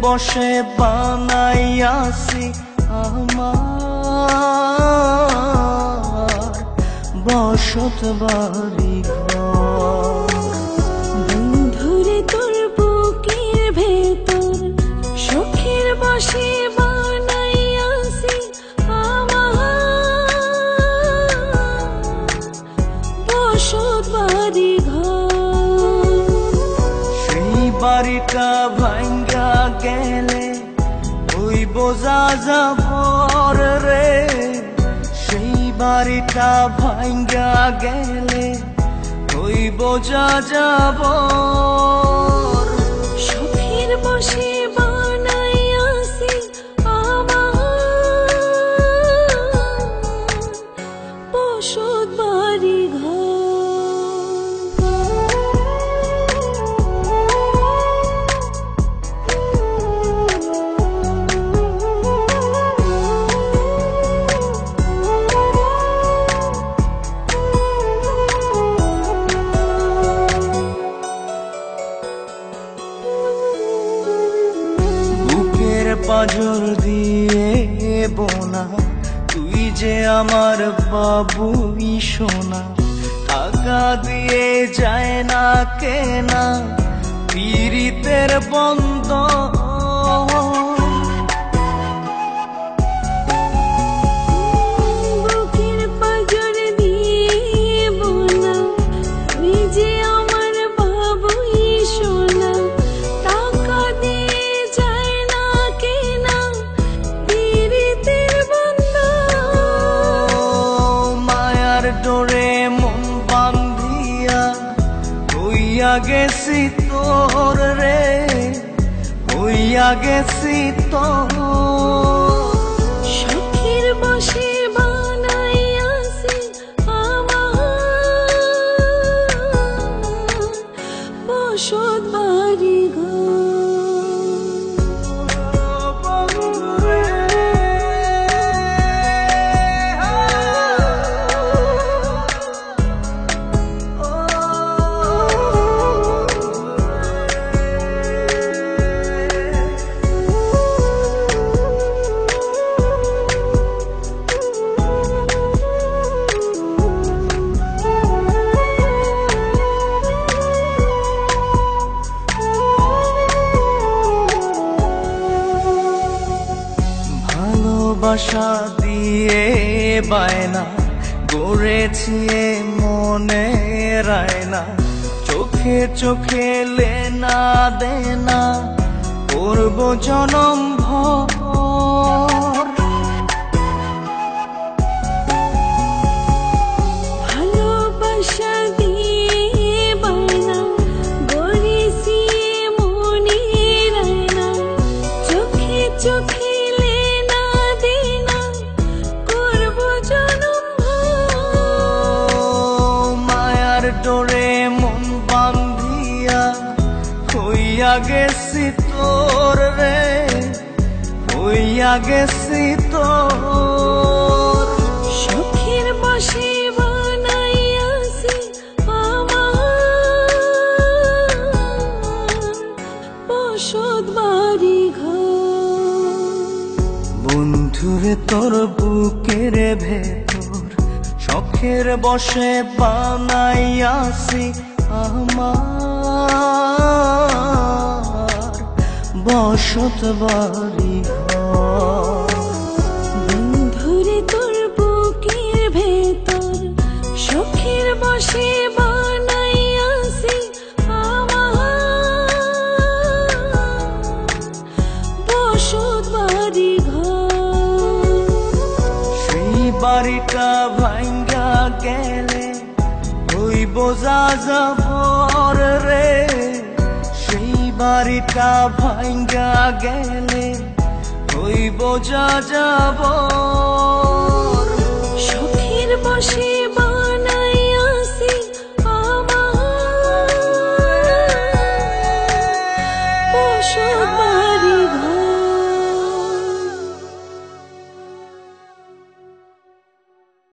বসে বানাইয়াছি আমার বসত বাড়ি ঘর। বন্ধুরে তোর বুকের ভেতর শখের বসে বানাইয়াছি আমার বসত বাড়ি ঘর। সেই বাড়িটা ভাঙ্গা গেলে ওই বোঝা যাবর রে, সেই বাড়িটা ভাঙ্গা গেলে ওই বোঝা যাবর। শখের বসে বানাইয়াছি আমার বসত বাড়ি ঘর। পাঁজর দিয়ে বোনা তুই যে আমার বাবুই সোনা, টাকা দিয়ে যায় না কেনা পীড়িতের বন্ধ। বুকের পাঁজর দিয়ে বোনা তুই যে আমার বাবুই সোনা, টাকা দিয়ে যায় না কেনা পীড়িতের বন্ধন। মায়ার ডোরে মন বান্ধিয়া হইয়া গেছি তোর রে, হইয়া গেছি তোর। শখের বসে বানাইয়াছি আমার বসত বাড়ি ঘর। ভালোবাসা দিয়ে বায়না গড়েছি মনে রায়না, চোখে চোখে লেনা দেনা করব জনম ভর। ভালোবাসা দিয়ে বায়না গড়েছি মনে রায়না, চোখে চোখে লেনা দেনা করব জনম ভর। মায়ার ডোরে মন বান্ধিয়া হইয়া গেছি তোর রে, হইয়া গেছি তোর। শখের বসে বানাইয়াছি আমার বসত বাড়ি ঘর। বন্ধুরে তোর বুকের ভেতর শখের বসে বানাইয়াছি আমার বসত বাড়ি ঘর। বন্ধুরে তোর বুকের ভেতর শখের বসে বানাইয়াছি আমার বসত বাড়ি ঘর। সেই বাড়িটা ভাঙ্গা গেলে ওই বোঝা যাবর রে, সেই বাড়িটা ভাঙ্গা গেলে ওই বোঝা যাবর। শখের বসে